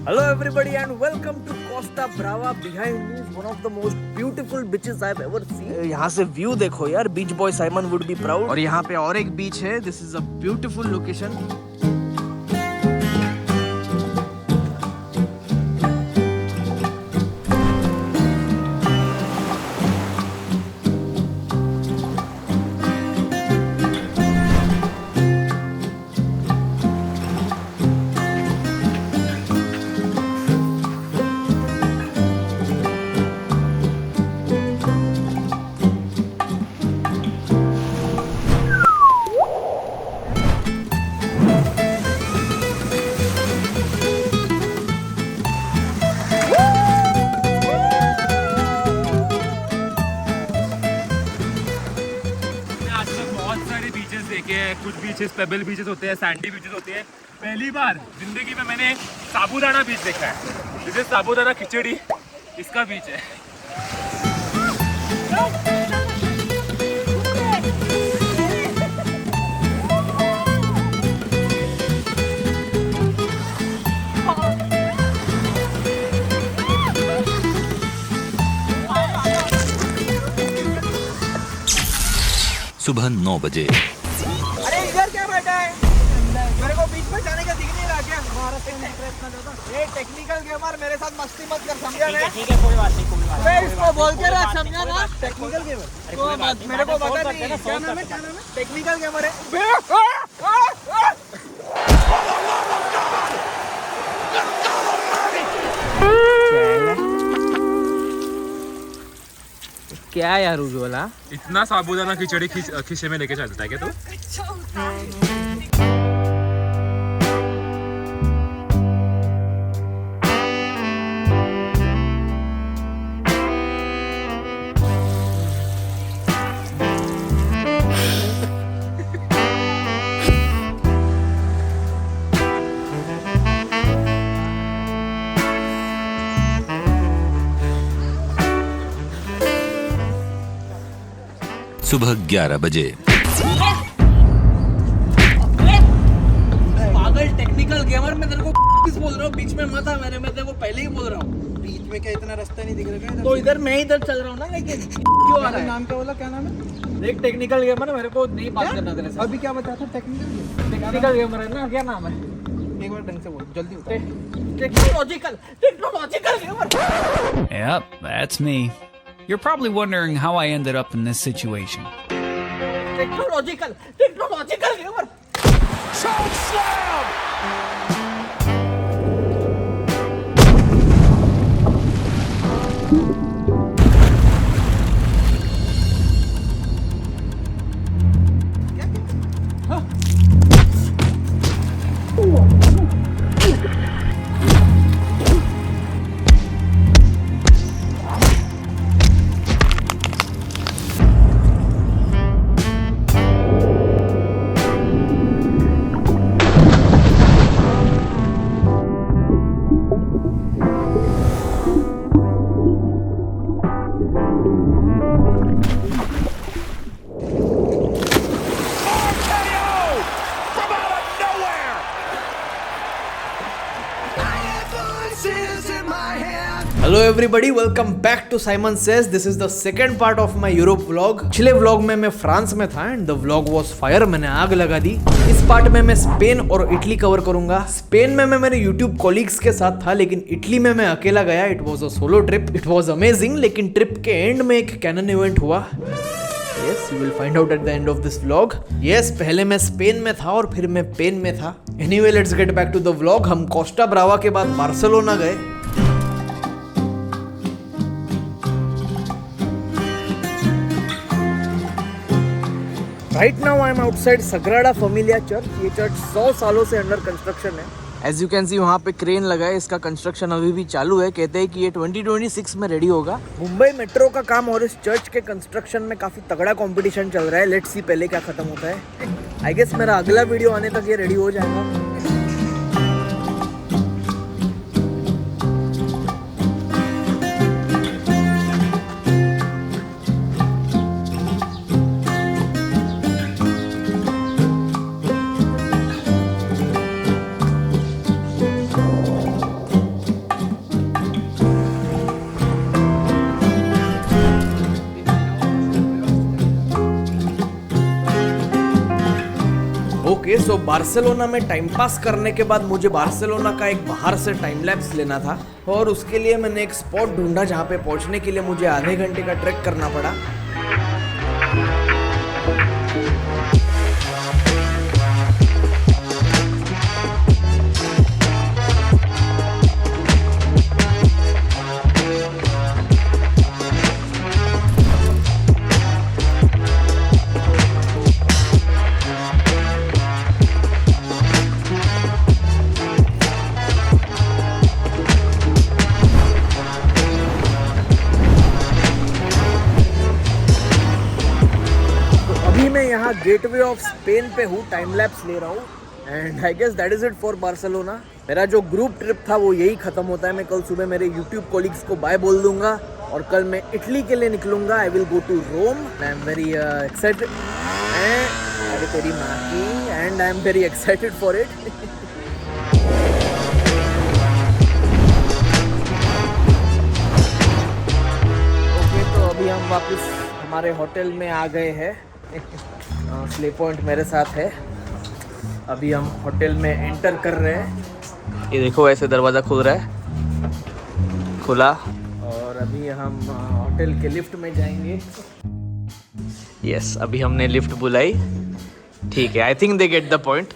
Hello everybody and welcome to Costa Brava. Behind me is one of the most beautiful beaches I've ever seen. यहाँ से view देखो यार, beach boy Simon would be proud. और यहाँ पे और एक बीच है. This is a beautiful location. कुछ बीचेस पेबल बीचेस होते हैं, सैंडी बीचेस होते हैं. पहली बार जिंदगी में मैंने साबूदाना बीच देखा है. जिसे साबूदाना खिचड़ी इसका बीच है. सुबह 9 बजे. ये टेक्निकल गेमर मेरे साथ मस्ती मत कर, समझा नहीं? ठीक है, कोई बात नहीं, कोई बात मैं इसको बोल के रहा, समझा ना? टेक्निकल गेमर तो मेरे को पता नहीं क्या नाम है. टेक्निकल गेमर है. क्या यार उज्ज्वला, इतना साबूदाना खिचड़ी खिसे में लेके चलता है क्या तू? सुबह 11 बजे. पागल टेक्निकल गेमर, मैं तेरे को किस बोल रहा हूँ, बीच में मत आ मेरे. मैं तेरे को पहले ही बोल रहा हूँ. बीच में क्या इतना रास्ता नहीं दिख रहा है? तो इधर मैं इधर चल रहा हूँ ना, लेकिन क्यों आ रहा है? नाम क्या बोला, क्या नाम है? एक टेक्निकल गेमर है, मेरे को नहीं बात करना तेरे से. अभी क्या बता था? टेक्निकल गेमर है ना, क्या नाम है? एक बार ढंग से बोल, जल्दी बता. Technological gamer. Yep, that's me. You're probably wondering how I ended up in this situation. Technological gamer. Hello everybody, welcome back to Saiman Says. This is the second part of my Europe vlog. पिछले vlog में मैं France में था and the vlog was fire. मैंने आग लगा दी. इस part में मैं स्पेन और इटली कवर करूंगा. स्पेन में मैं मेरे YouTube colleagues के साथ था, लेकिन इटली में मैं अकेला गया. It was a solo trip. It was amazing. लेकिन ट्रिप के एंड में एक कैनन इवेंट हुआ. Yes, you will find out at the end of this vlog. Yes, पहले मैं स्पेन में था और फिर मैं पेन में था. Anyway, let's get back to the vlog. हम कोस्टा ब्रावा के बाद बार्सिलोना गए. Right now I am outside Sagrada Familia Church. ये चर्च 100 सालों से अंडर कंस्ट्रक्शन है. As you can see वहाँ पे क्रेन लगा है. इसका कंस्ट्रक्शन अभी भी चालू है. कहते हैं कि ये 2026 में रेडी होगा. मुंबई मेट्रो का काम और इस चर्च के कंस्ट्रक्शन में काफी तगड़ा कंपटीशन चल रहा है. लेट्स सी पहले क्या खत्म होता है. आई गेस मेरा अगला वीडियो आने तक ये रेडी हो जाएगा. ओके सो बार्सिलोना में टाइम पास करने के बाद मुझे बार्सिलोना का एक बाहर से टाइम लैप्स लेना था और उसके लिए मैंने एक स्पॉट ढूंढा जहाँ पे पहुँचने के लिए मुझे आधे घंटे का ट्रैक करना पड़ा। गेटवे ऑफ स्पेन पे हूँ, टाइम लैप्स ले रहा हूँ and I guess that is it for Barcelona. मेरा जो ग्रुप ट्रिप था वो यही खत्म होता है। मैं कल सुबह मेरे यूट्यूब कोलिग्स को बाय बोल दूंगा और कल मैं इटली के लिए निकलूंगा। I will go to Rome. I am very excited अरे तेरी माँ की and I am very excited for it. Okay तो अभी हम वापस हमारे होटल में आ गए हैं। स्ले पॉइंट मेरे साथ है। अभी हम होटल में एंटर कर रहे हैं। ये देखो ऐसे दरवाज़ा खुल रहा है, खुला। और अभी हम होटल के लिफ्ट में जाएंगे। यस अभी हमने लिफ्ट बुलाई। ठीक है, I think they get the point.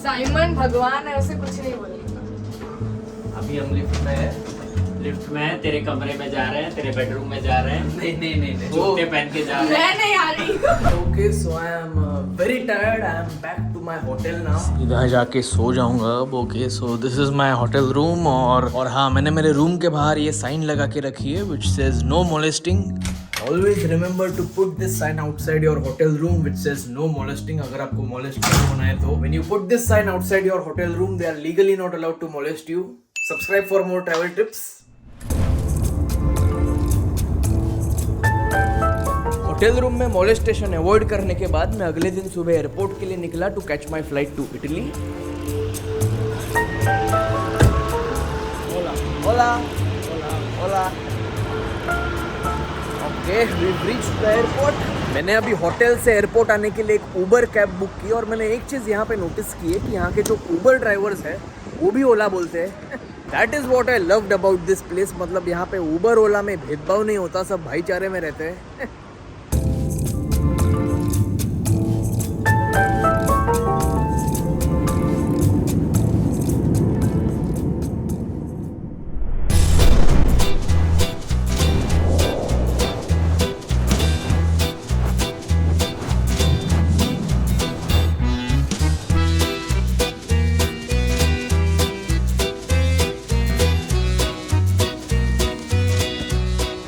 Simon भगवान है, उसे कुछ नहीं बोलेगा। अभी हम लिफ्ट में है। लिफ्ट में तेरे कमरे में जा रहे हैं, तेरे बेडरूम में जा रहे हैं। नहीं जूते पहन के जा रहे हैं। मैं नहीं आ रही। Okay so I am very tired. I am back to my hotel now. इधर जाके सो जाऊंगा अब। Okay so this is my hotel room और हाँ, मैंने मेरे रूम के बाहर ये साइन लगा के रखी है which says no molesting. Always remember to put this sign outside your hotel room which says no molesting. अगर आपको molest नहीं होना है तो when you put this sign outside your hotel room, they are legally not allowed to molest you. Subscribe for more travel tips. Hotel room में molestation avoid करने के बाद मैं अगले दिन सुबह एयरपोर्ट के लिए निकला to catch my flight to Italy. Okay we reached the airport. मैंने अभी होटल से एयरपोर्ट आने के लिए एक उबर कैब बुक की और मैंने एक चीज़ यहाँ पे नोटिस की है कि यहाँ के जो उबर ड्राइवर्स है वो भी ओला बोलते हैं। That is what I loved about this place. मतलब यहाँ पे उबर ओला में भेदभाव नहीं होता, सब भाईचारे में रहते हैं।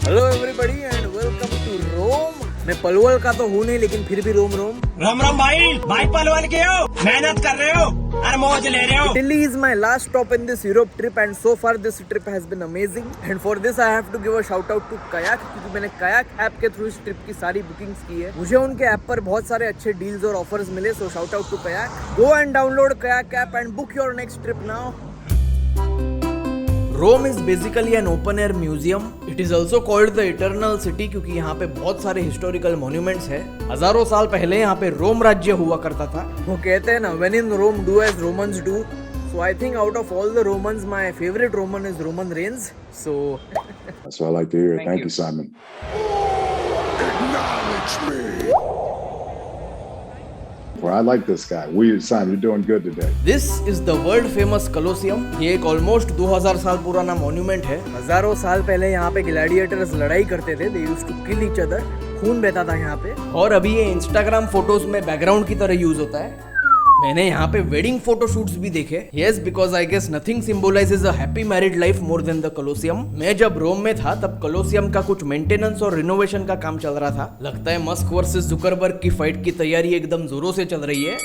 Hello everybody and welcome to Rome. मैं पलवल का तो हूँ नहीं, लेकिन फिर भी रोम राम राम भाई पलवल के हो, मेहनत कर रहे हो और मौज ले रहे हो। Italy is my last stop in this Europe trip and so far this trip has been amazing and for this I have to give a shout out to Kayak क्योंकि मैंने Kayak ऐप के through इस trip की सारी bookings की है। मुझे उनके ऐप पर बहुत सारे अच्छे डील्स और ऑफर्स मिले, so shout out to Kayak. Go and download Kayak app and book your next trip now. Rome is basically an open air museum. It is also called the eternal city क्योंकि यहाँ पे बहुत सारे historical monuments है। हजारों साल पहले यहाँ पे रोम राज्य हुआ करता था। वो कहते हैं ना, when in Rome do as Romans do. So I think out of all the Romans my favourite Roman is Roman Reigns. So that's what I like to hear. Thank you, Simon. Acknowledge me. Well, I like this guy. Simon, you're doing good today. This is the world famous Colosseum. ये एक almost 2000 साल पुराना monument है। हजारों साल पहले यहाँ पे ग्लैडिएटर्स लड़ाई करते थे। They used to kill each other. खून बहता था यहाँ पे। और अभी ये इंस्टाग्राम फोटोज में बैकग्राउंड की तरह यूज होता है। मैंने यहाँ पे वेडिंग फोटोशूट्स भी देखे। Yes, because I guess nothing symbolises a happy married life more than the Colosseum. मैं जब रोम में था तब कोलोसियम का कुछ मेंटेनेंस और रिनोवेशन का काम चल रहा था। लगता है मस्क वर्सेस जुकरबर्ग की फाइट की तैयारी एकदम जोरों से चल रही है।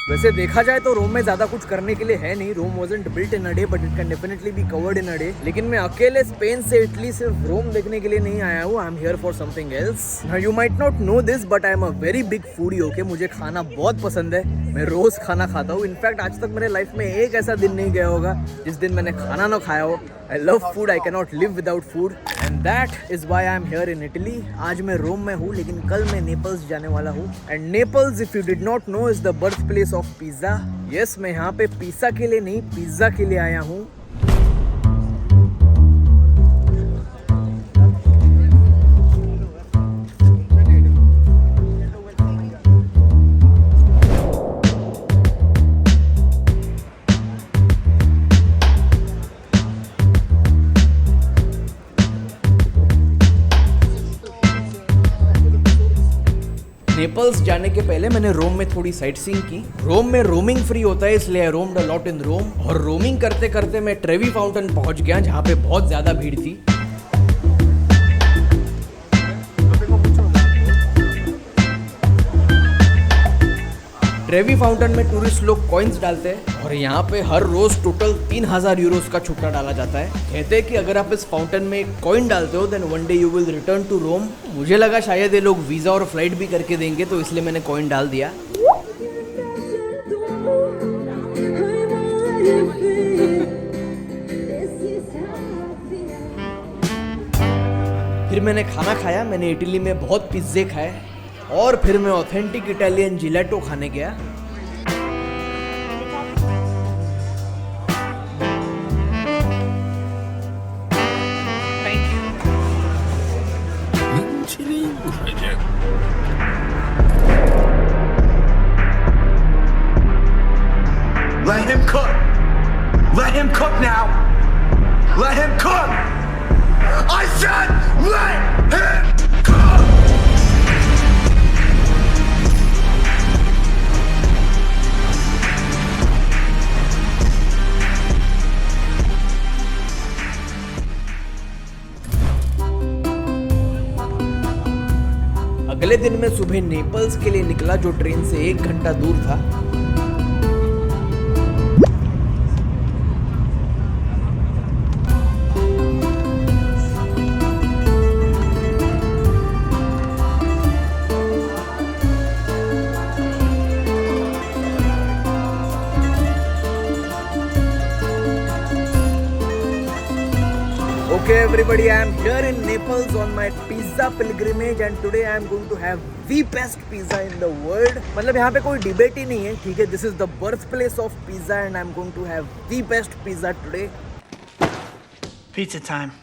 वैसे देखा जाए तो रोम में ज्यादा कुछ करने के लिए है नहीं। Rome wasn't built in a day but it can definitely be covered in a day. लेकिन मैं अकेले स्पेन से इटली सिर्फ रोम देखने के लिए नहीं आया हूँ। I am here for something else. You might not know this but I am a very big foodie. Okay, मुझे खाना बहुत पसंद है। मैं रोज खाना खाता हूँ। इनफैक्ट आज तक मेरे लाइफ में एक ऐसा दिन नहीं गया होगा जिस दिन मैंने खाना ना खाया हो। I love food, I can not live without food and that is why I am here in Italy. आज मैं रोम में हूँ लेकिन कल मैं नेपल्स जाने वाला हूँ। And Naples, if you did not know, is the birth place of pizza. Yes, मैं यहाँ पे पिज्जा के लिए नहीं, पिज्जा के लिए आया हूँ। नेपल्स जाने के पहले मैंने रोम में थोड़ी साइट सीइंग की। रोम में रोमिंग फ्री होता है, इसलिए आई रोम्ड अ लॉट इन रोम। और रोमिंग करते करते मैं ट्रेवी फाउंटेन पहुंच गया, जहां पे बहुत ज्यादा भीड़ थी। ट्रेवी फाउंटेन में टूरिस्ट लोग कॉइन्स डालते हैं और यहाँ पे हर रोज टोटल 3000 यूरोस का छुट्टा डाला जाता है। कहते हैं कि अगर आप इस फाउंटेन में एक कॉइन डालते हो then one day you will return to Rome. मुझे लगा शायद ये लोग वीजा और फ्लाइट भी करके देंगे, तो इसलिए मैंने कॉइन डाल दिया। फिर मैंने खाना खाया। मैंने इटली में बहुत पिज्जे खाए और फिर मैं ऑथेंटिक इटालियन जिलेटो खाने गया। Let him cook. Let him cook now. Let him cook. I said let him cook. अगले दिन मैं सुबह नेपल्स के लिए निकला, जो ट्रेन से 1 घंटा दूर था। Okay everybody, I am here in Naples on my pizza pilgrimage and today I am going to have the best pizza in the world. मतलब यहाँ पे कोई डिबेट ही नहीं है, ठीक है? This is the birthplace of pizza and I am going to have the best pizza today. Pizza time.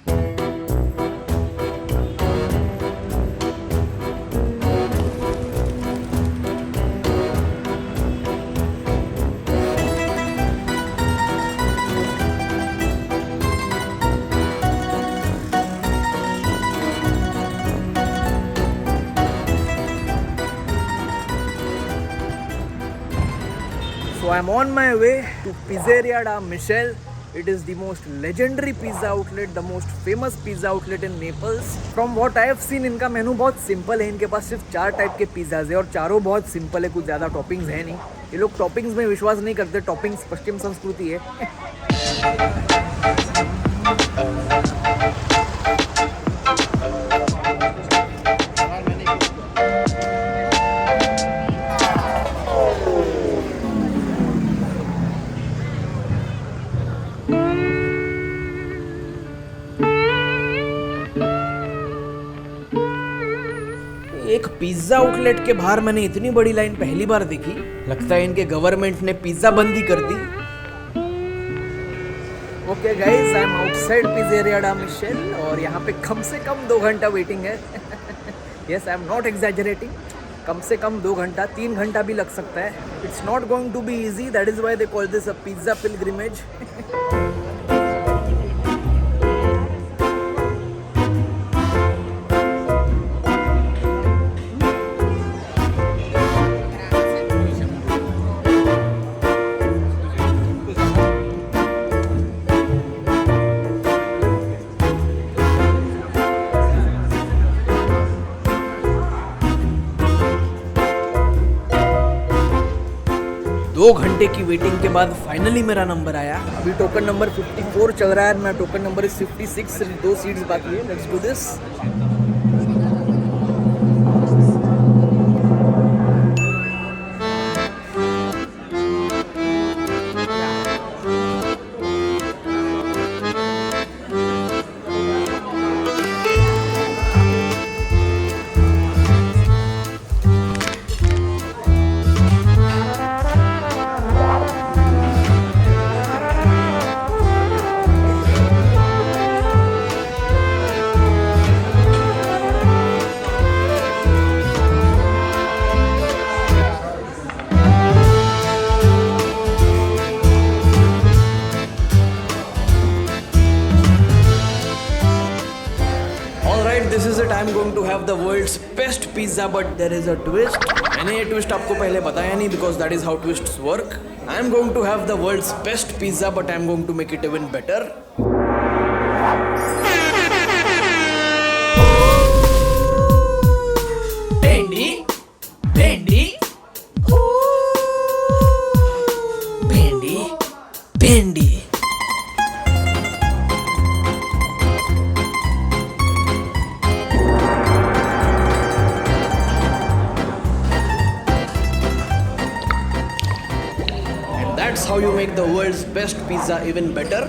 So I'm on my way to Pizzeria da Michel. It is the most legendary pizza outlet, the most famous pizza outlet in Naples. From what I have seen, इनका मेनू बहुत simple है। इनके पास सिर्फ 4 type के pizzas है और चारों बहुत सिंपल है, कुछ ज़्यादा टॉपिंग्स है नहीं। ये लोग टॉपिंग्स में विश्वास नहीं करते, टॉपिंग्स पश्चिम संस्कृति है। एक पिज्जा आउटलेट के बाहर मैंने इतनी बड़ी लाइन पहली बार देखी। लगता है इनके गवर्नमेंट ने पिज्जा बंदी कर दी। Okay guys, I am outside pizzeria da Michele और यहाँ पे कम से कम 2 घंटा वेटिंग है। Yes, I am not exaggerating. कम से कम 2 घंटा, 3 घंटा भी लग सकता है। It's not going to be easy, that is why they call this a pizza pilgrimage. दो घंटे की वेटिंग के बाद फाइनली मेरा नंबर आया। अभी टोकन नंबर 54 चल रहा है, मैं टोकन नंबर 56, सिर्फ 2 सीट्स बाकी है। Let's do this. this is it. I'm going to have the world's best pizza, but there is a twist. मैंने ये twist आपको पहले बताया नहीं because that is how twists work. I'm going to have the world's best pizza, but I'm going to make it even better. भेंडी, भेंडी, भेंडी, भेंडी. That's how you make the world's best pizza even better.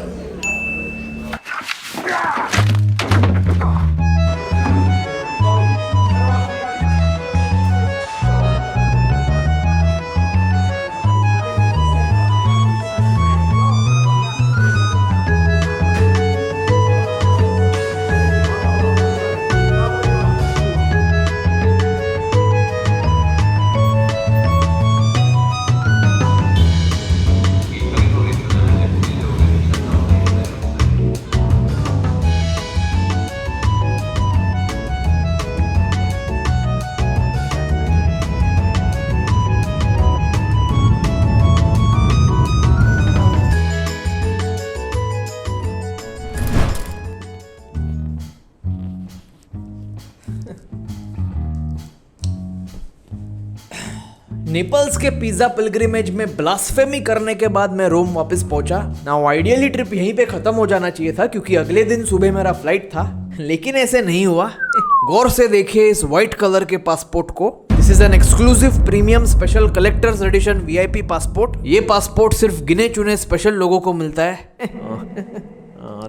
Naples के pizza pilgrimage में blasphemy करने के बाद मैं रोम वापस पहुंचा. नाउ आइडियली ट्रिप यहीं पे खत्म हो जाना चाहिए था क्योंकि अगले दिन सुबह मेरा फ्लाइट था, लेकिन ऐसे नहीं हुआ. गौर से देखिए इस व्हाइट कलर के पासपोर्ट को. This is an exclusive premium special collectors edition VIP passport. ये पासपोर्ट सिर्फ गिने चुने स्पेशल लोगों को मिलता है.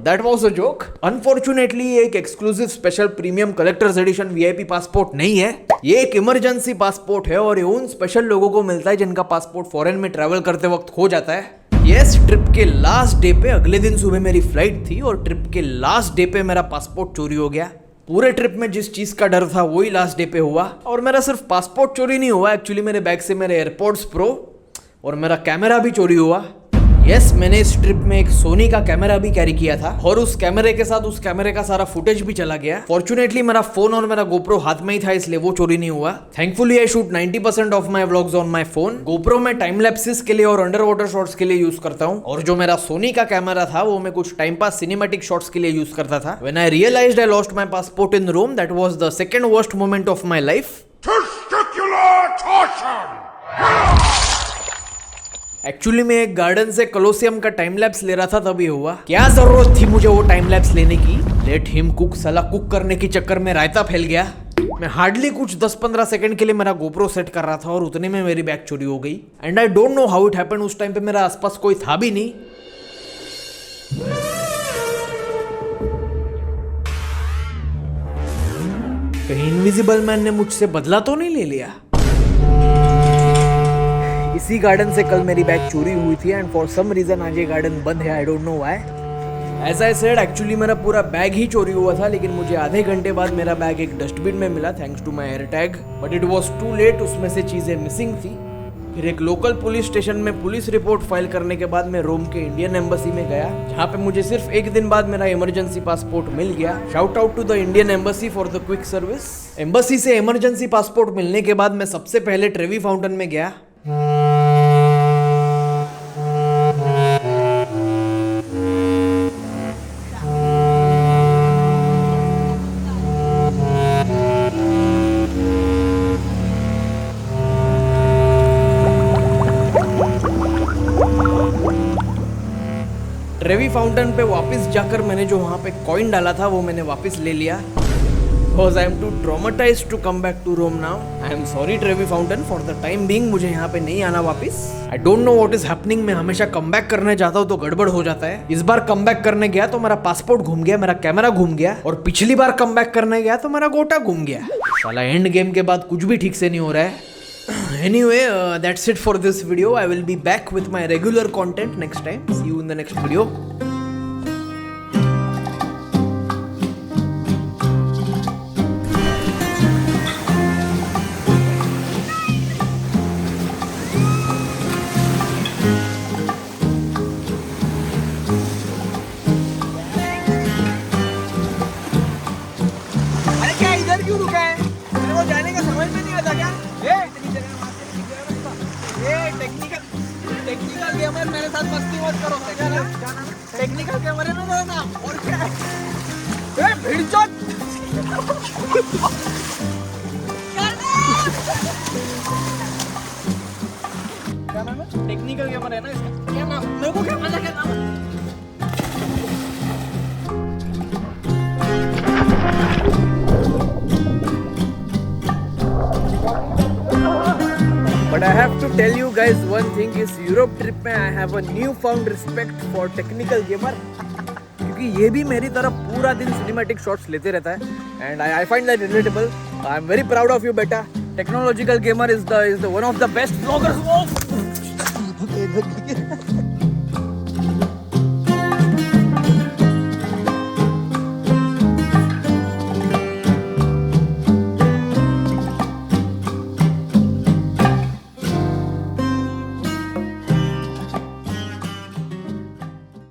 That was a joke. Unfortunately, ये एक exclusive special premium collectors edition VIP passport नहीं है. ये एक इमरजेंसी पासपोर्ट है और ये उन स्पेशल लोगों को मिलता है जिनका पासपोर्ट फॉरेन में ट्रैवल करते वक्त खो जाता है. यस, ट्रिप के लास्ट डे पे अगले दिन सुबह मेरी फ्लाइट थी और ट्रिप के लास्ट डे पे मेरा पासपोर्ट चोरी हो गया. पूरे ट्रिप में जिस चीज का डर था वही लास्ट डे पे हुआ. और मेरा सिर्फ पासपोर्ट चोरी नहीं हुआ, एक्चुअली मेरे बैग से मेरे एयरपोर्ट्स प्रो और मेरा कैमरा भी चोरी हुआ. यस, मैंने इस ट्रिप में एक सोनी का कैमरा भी कैरी किया था और उस कैमरे के साथ उस कैमरे का सारा फुटेज भी चला गया. फॉर्चुनेटली मेरा फोन और मेरा गोप्रो हाथ में ही था, इसलिए वो चोरी नहीं हुआ. Thankfully I shoot 90% of my vlogs on my phone. GoPro में टाइम लैप्सेस के लिए और अंडर वाटर शॉट्स के लिए यूज करता हूँ, और जो मेरा सोनी का कैमरा था वो मैं कुछ टाइम पास सिनेमैटिक शॉट्स के लिए यूज करता था. When I realised I lost my passport in Rome, that was the second worst moment of my life. Actually मैं एक गार्डन से कोलोसियम का टाइम लैप्स ले रहा था तभी हुआ. क्या जरूरत थी मुझे वो टाइम लैप्स लेने की. Let him cook. साला कुक करने के चक्कर में रायता फैल गया. मैं हार्डली कुछ 10-15 सेकंड के लिए मेरा गोप्रो सेट कर रहा था और उतने में मेरी बैग चोरी हो गई. And I don't know how it happened. उस टाइम पे मेरा आसपास कोई था भी नहीं. कहीं इनविजिबल मैन ने मुझसे बदला तो नहीं ले लिया. इसी गार्डन से कल मेरी बैग चोरी हुई थी एंड फॉर सम रीजन आज ये गार्डन बंद है. I don't know why. As I said, actually मेरा पूरा बैग ही चोरी हुआ था, लेकिन मुझे आधे घंटे बाद मेरा बैग एक डस्टबिन में मिला thanks to my air tag. But it was too late. उसमें से चीजें मिसिंग थी. फिर एक लोकल पुलिस स्टेशन में पुलिस रिपोर्ट फाइल करने के बाद मैं रोम के इंडियन एम्बेसी में गया, जहाँ पे मुझे सिर्फ एक दिन बाद मेरा इमरजेंसी पासपोर्ट मिल गया. Shout out to the Indian embassy for the quick service. Embassy से इमरजेंसी पासपोर्ट मिलने के बाद मैं सबसे पहले ट्रेवी फाउंटेन में गया. ट्रेवी फाउंटेन पे वापस जाकर मैंने जो वहाँ पे कॉइन डाला था वो मैंने वापस ले लिया. Because I am too traumatized to come back to Rome now. I am sorry Trevi Fountain, for the time being मुझे यहाँ पे नहीं आना वापस. I don't know what is happening. मैं हमेशा कम बैक करने जाता हूँ तो गड़बड़ हो जाता है. इस बार कम बैक करने गया तो मेरा पासपोर्ट घूम गया, मेरा कैमरा घूम गया, और पिछली बार कम बैक करने गया तो मेरा गोटा घूम गया. साला एंड गेम के बाद कुछ भी ठीक से नहीं हो रहा है. Anyway, that's it for this video. I will be back with my regular content next time. See you in the next video. क्यों रुका है? तेरे को जाने का समझ में नहीं आता क्या? इतनी जगह वहाँ से नहीं गया रास्ता। टेक्निकल गेमर मेरे साथ मस्ती मत करो। क्या नाम? टेक्निकल गेमर है ना मेरा नाम। और क्या है? भिड़चोद। क्या नाम है? टेक्निकल गेमर है ना इसका? क्या नाम? मेरे को क्या पता क्या नाम है? But I have to tell you guys one thing, इस यूरोप ट्रिप में I have a new found respect for technical gamer क्योंकि ये भी मेरी तरह पूरा दिन सिनेमैटिक शॉट्स लेते रहता है and I find that relatable. I am very proud of you बेटा. Technological gamer is the one of the best vloggers of